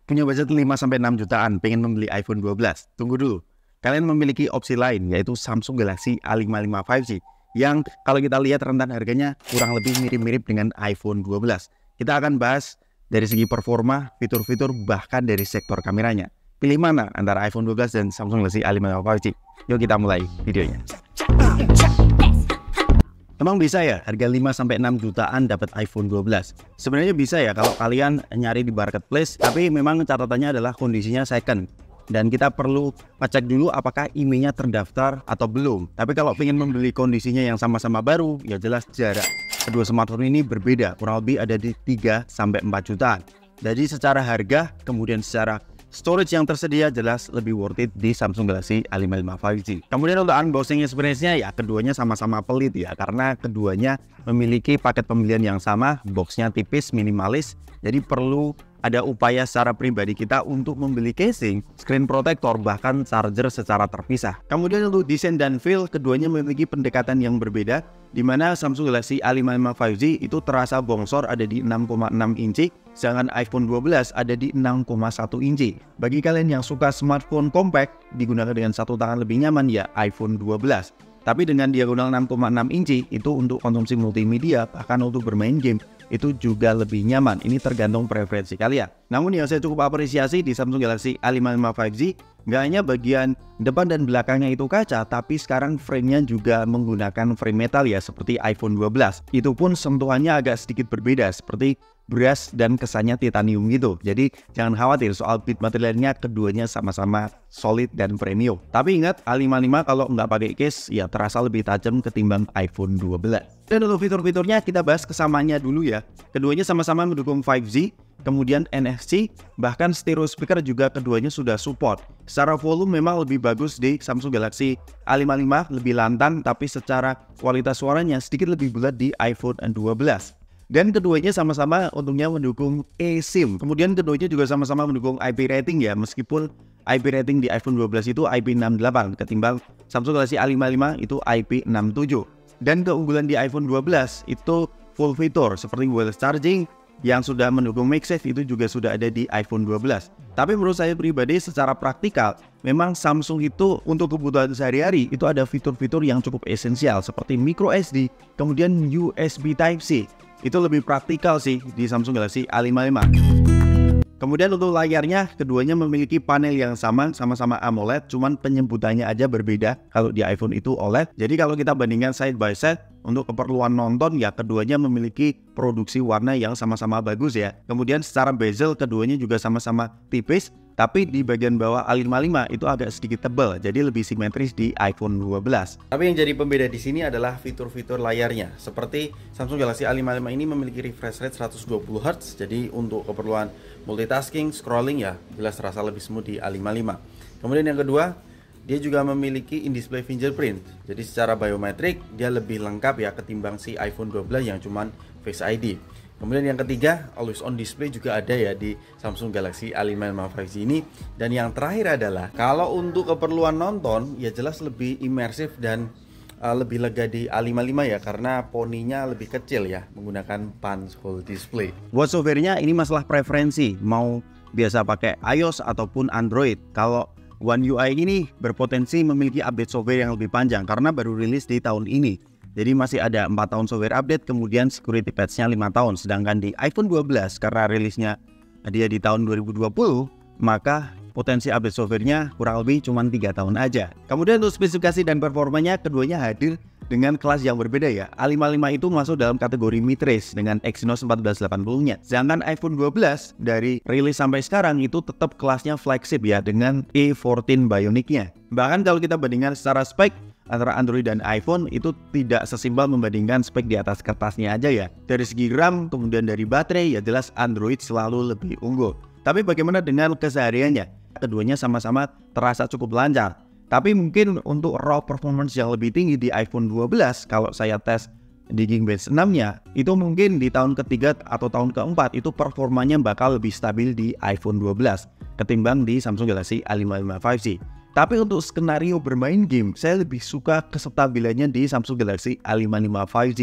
Punya budget 5-6 jutaan, pengen membeli iPhone 12. Tunggu dulu. Kalian memiliki opsi lain, yaitu Samsung Galaxy A55 5G, yang kalau kita lihat rentan harganya kurang lebih mirip-mirip dengan iPhone 12. Kita akan bahas dari segi performa, fitur-fitur, bahkan dari sektor kameranya. Pilih mana antara iPhone 12 dan Samsung Galaxy A55 5G? Yuk kita mulai videonya. Emang bisa ya harga 5-6 jutaan dapat iPhone 12? Sebenarnya bisa ya kalau kalian nyari di marketplace, tapi memang catatannya adalah kondisinya second. Dan kita perlu ngecek dulu apakah IMEI-nya terdaftar atau belum. Tapi kalau ingin membeli kondisinya yang sama-sama baru, ya jelas jarak kedua smartphone ini berbeda, kurang lebih ada di 3-4 jutaan. Jadi secara harga, kemudian secara storage yang tersedia jelas lebih worth it di Samsung Galaxy A55 5G. Kemudian untuk unboxing experience-nya ya keduanya sama-sama pelit ya, karena keduanya memiliki paket pembelian yang sama, boxnya tipis, minimalis. Jadi perlu ada upaya secara pribadi kita untuk membeli casing, screen protector, bahkan charger secara terpisah. Kemudian untuk desain dan feel, keduanya memiliki pendekatan yang berbeda, di mana Samsung Galaxy A55 5G itu terasa bongsor ada di 6,6 inci, sedangkan iPhone 12 ada di 6,1 inci. Bagi kalian yang suka smartphone compact, digunakan dengan satu tangan lebih nyaman ya iPhone 12. Tapi dengan diagonal 6,6 inci, itu untuk konsumsi multimedia, bahkan untuk bermain game, itu juga lebih nyaman. Ini tergantung preferensi kalian. Namun yang saya cukup apresiasi di Samsung Galaxy A55 5G, nggak hanya bagian depan dan belakangnya itu kaca, tapi sekarang frame-nya juga menggunakan frame metal ya, seperti iPhone 12. Itu pun sentuhannya agak sedikit berbeda, seperti brass dan kesannya titanium gitu. Jadi jangan khawatir soal build materialnya, keduanya sama-sama solid dan premium. Tapi ingat, A55 kalau nggak pakai case ya terasa lebih tajam ketimbang iPhone 12. Dan untuk fitur-fiturnya kita bahas kesamaannya dulu ya. Keduanya sama-sama mendukung 5G, kemudian NFC, bahkan stereo speaker juga keduanya sudah support. Secara volume memang lebih bagus di Samsung Galaxy A55, lebih lantang, tapi secara kualitas suaranya sedikit lebih bulat di iPhone 12. Dan keduanya sama-sama untungnya mendukung eSIM. Kemudian keduanya juga sama-sama mendukung IP rating ya, meskipun IP rating di iPhone 12 itu IP68 ketimbang Samsung Galaxy A55 itu IP67. Dan keunggulan di iPhone 12 itu full fitur seperti wireless charging yang sudah mendukung MagSafe, itu juga sudah ada di iPhone 12. Tapi menurut saya pribadi secara praktikal, memang Samsung itu untuk kebutuhan sehari-hari itu ada fitur-fitur yang cukup esensial seperti micro SD, kemudian USB Type-C. Itu lebih praktikal sih di Samsung Galaxy A55. Kemudian untuk layarnya, keduanya memiliki panel yang sama-sama AMOLED, cuman penyebutannya aja berbeda. Kalau di iPhone itu OLED. Jadi kalau kita bandingkan side by side, untuk keperluan nonton ya keduanya memiliki produksi warna yang sama-sama bagus ya. Kemudian secara bezel keduanya juga sama-sama tipis, tapi di bagian bawah A55 itu agak sedikit tebal, jadi lebih simetris di iPhone 12. Tapi yang jadi pembeda di sini adalah fitur-fitur layarnya. Seperti Samsung Galaxy A55 ini memiliki refresh rate 120 Hz, jadi untuk keperluan multitasking, scrolling ya jelas terasa lebih smooth di A55. Kemudian yang kedua, dia juga memiliki in-display fingerprint. Jadi secara biometrik dia lebih lengkap ya ketimbang si iPhone 12 yang cuman Face ID. Kemudian yang ketiga, always on display juga ada ya di Samsung Galaxy A55 5G ini. Dan yang terakhir adalah kalau untuk keperluan nonton ya jelas lebih imersif dan lebih lega di A55 ya, karena poninya lebih kecil ya, menggunakan punch hole display. Buat softwarenya ini masalah preferensi, mau biasa pakai iOS ataupun Android. Kalau One UI ini berpotensi memiliki update software yang lebih panjang karena baru rilis di tahun ini. Jadi masih ada 4 tahun software update, kemudian security patch-nya 5 tahun. Sedangkan di iPhone 12 karena rilisnya dia di tahun 2020, maka potensi update software-nya kurang lebih cuma 3 tahun aja. Kemudian untuk spesifikasi dan performanya, keduanya hadir dengan kelas yang berbeda ya. A55 itu masuk dalam kategori mid-range dengan Exynos 1480-nya. Sedangkan iPhone 12 dari rilis sampai sekarang itu tetap kelasnya flagship ya, dengan A14 Bionic-nya. Bahkan kalau kita bandingkan secara spek antara Android dan iPhone, itu tidak sesimpel membandingkan spek di atas kertasnya aja ya. Dari segi RAM, kemudian dari baterai, ya jelas Android selalu lebih unggul. Tapi bagaimana dengan kesehariannya? Keduanya sama-sama terasa cukup lancar. Tapi mungkin untuk raw performance yang lebih tinggi di iPhone 12, kalau saya tes di Geekbench 6-nya, itu mungkin di tahun ketiga atau tahun keempat itu performanya bakal lebih stabil di iPhone 12 ketimbang di Samsung Galaxy A55 5G. Tapi untuk skenario bermain game, saya lebih suka kestabilannya di Samsung Galaxy A55 5G.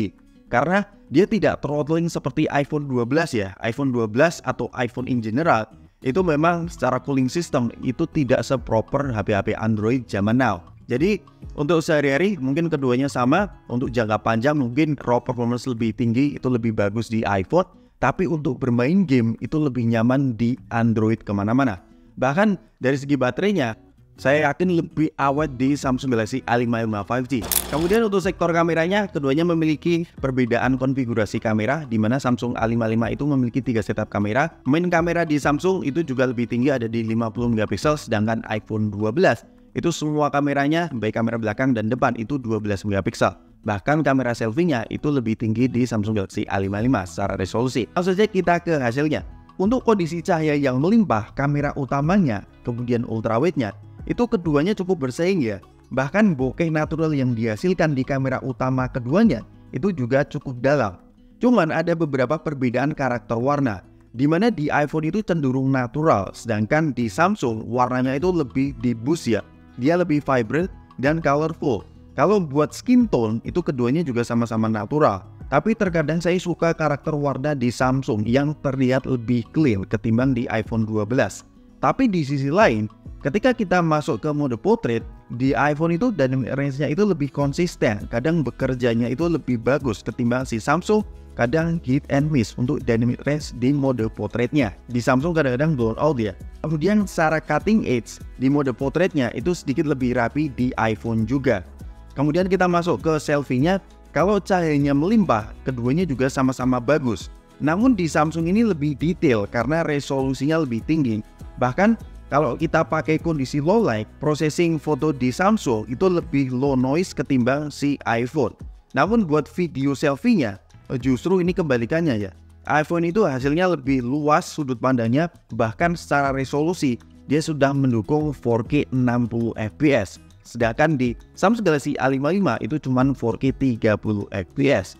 Karena dia tidak throttling seperti iPhone 12 ya. iPhone 12 atau iPhone in general itu memang secara cooling system itu tidak seproper HP-HP Android zaman now. Jadi untuk sehari-hari mungkin keduanya sama, untuk jangka panjang mungkin raw performance lebih tinggi itu lebih bagus di iPhone, tapi untuk bermain game itu lebih nyaman di Android kemana-mana. Bahkan dari segi baterainya, saya yakin lebih awet di Samsung Galaxy A55 5G. Kemudian untuk sektor kameranya, keduanya memiliki perbedaan konfigurasi kamera, di mana Samsung A55 itu memiliki 3 setup kamera. Main kamera di Samsung itu juga lebih tinggi, ada di 50 megapiksel, sedangkan iPhone 12 itu semua kameranya, baik kamera belakang dan depan itu 12 megapiksel. Bahkan kamera selfie-nya itu lebih tinggi di Samsung Galaxy A55 secara resolusi. Langsung saja kita ke hasilnya. Untuk kondisi cahaya yang melimpah, kamera utamanya, kemudian ultrawide-nya, itu keduanya cukup bersaing ya. Bahkan bokeh natural yang dihasilkan di kamera utama keduanya itu juga cukup dalam. Cuman ada beberapa perbedaan karakter warna, di mana di iPhone itu cenderung natural, sedangkan di Samsung warnanya itu lebih di boost ya. Dia lebih vibrant dan colorful. Kalau buat skin tone itu keduanya juga sama-sama natural. Tapi terkadang saya suka karakter warna di Samsung yang terlihat lebih clean ketimbang di iPhone 12. Tapi di sisi lain, ketika kita masuk ke mode portrait, di iPhone itu dynamic range-nya itu lebih konsisten. Kadang bekerjanya itu lebih bagus ketimbang si Samsung, kadang hit and miss untuk dynamic range di mode portraitnya. Di Samsung kadang-kadang blown out ya. Kemudian secara cutting edge di mode portraitnya itu sedikit lebih rapi di iPhone juga. Kemudian kita masuk ke selfie-nya, kalau cahayanya melimpah, keduanya juga sama-sama bagus. Namun di Samsung ini lebih detail karena resolusinya lebih tinggi. Bahkan kalau kita pakai kondisi low light, processing foto di Samsung itu lebih low noise ketimbang si iPhone. Namun buat video selfie-nya, justru ini kebalikannya ya. iPhone itu hasilnya lebih luas sudut pandangnya, bahkan secara resolusi dia sudah mendukung 4K 60 fps. Sedangkan di Samsung Galaxy A55 itu cuma 4K 30 fps.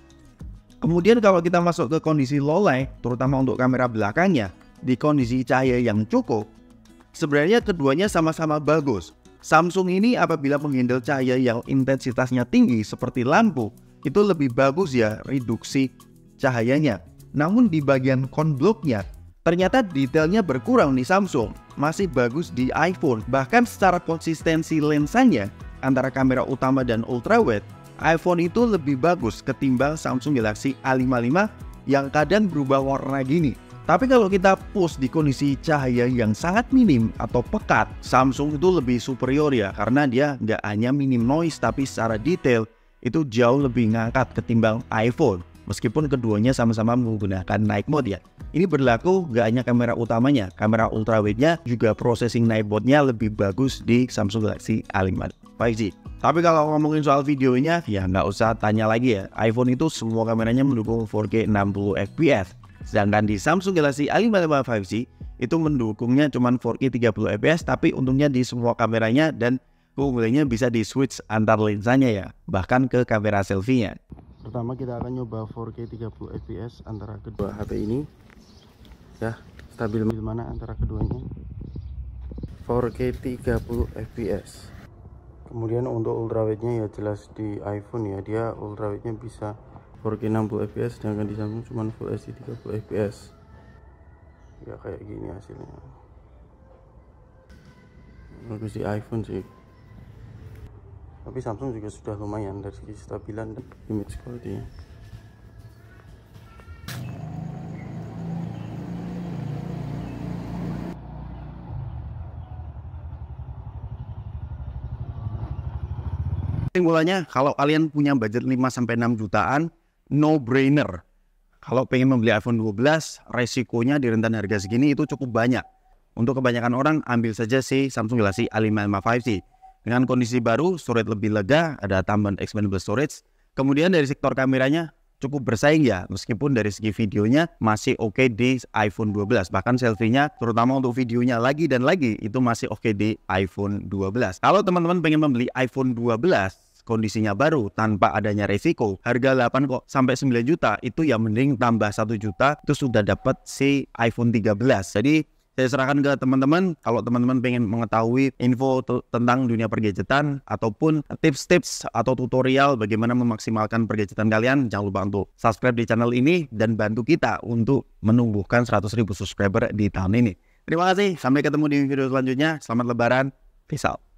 Kemudian kalau kita masuk ke kondisi low light, terutama untuk kamera belakangnya, di kondisi cahaya yang cukup, sebenarnya keduanya sama-sama bagus. Samsung ini apabila menghandle cahaya yang intensitasnya tinggi seperti lampu, itu lebih bagus ya reduksi cahayanya. Namun di bagian conblock-nya, ternyata detailnya berkurang di Samsung, masih bagus di iPhone. Bahkan secara konsistensi lensanya antara kamera utama dan ultrawide, iPhone itu lebih bagus ketimbang Samsung Galaxy A55 yang kadang berubah warna gini. Tapi kalau kita push di kondisi cahaya yang sangat minim atau pekat, Samsung itu lebih superior ya, karena dia nggak hanya minim noise tapi secara detail itu jauh lebih ngangkat ketimbang iPhone. Meskipun keduanya sama-sama menggunakan night mode ya. Ini berlaku nggak hanya kamera utamanya, kamera ultrawide-nya juga processing night mode-nya lebih bagus di Samsung Galaxy A55 5G. Tapi kalau ngomongin soal videonya, ya nggak usah tanya lagi ya. iPhone itu semua kameranya mendukung 4K 60 fps. Sedangkan di Samsung Galaxy A55 5G itu mendukungnya cuma 4K 30 fps, tapi untungnya di semua kameranya dan keunggulannya bisa di switch antar lensanya ya, bahkan ke kamera selfie-nya. Pertama kita akan nyoba 4K 30 fps antara kedua HP ini ya, stabil mana antara keduanya. 4K 30 fps. Kemudian untuk ultrawide-nya ya jelas di iPhone ya, dia ultrawide-nya bisa 4K 60 fps, sedangkan di Samsung cuma Full HD 30 fps. Ya kayak gini hasilnya. Bagus di iPhone sih. Tapi Samsung juga sudah lumayan dari segi stabilan dan image quality-nya. Kesimpulannya, kalau kalian punya budget 5-6 jutaan, no brainer. Kalau pengen membeli iPhone 12, resikonya di rentan harga segini itu cukup banyak. Untuk kebanyakan orang, ambil saja si Samsung Galaxy A55 5G. Dengan kondisi baru, storage lebih lega, ada tambahan expandable storage. Kemudian dari sektor kameranya cukup bersaing ya, meskipun dari segi videonya masih oke di iPhone 12. Bahkan selfie-nya, terutama untuk videonya lagi dan lagi, itu masih oke di iPhone 12. Kalau teman-teman pengen membeli iPhone 12, kondisinya baru tanpa adanya resiko, harga 8 sampai 9 juta, itu ya mending tambah 1 juta, itu sudah dapat si iPhone 13. Jadi saya serahkan ke teman-teman, kalau teman-teman pengen mengetahui info tentang dunia pergadgetan ataupun tips-tips atau tutorial bagaimana memaksimalkan pergadgetan kalian, jangan lupa untuk subscribe di channel ini dan bantu kita untuk menumbuhkan 100.000 subscriber di tahun ini. Terima kasih, sampai ketemu di video selanjutnya. Selamat Lebaran, peace out.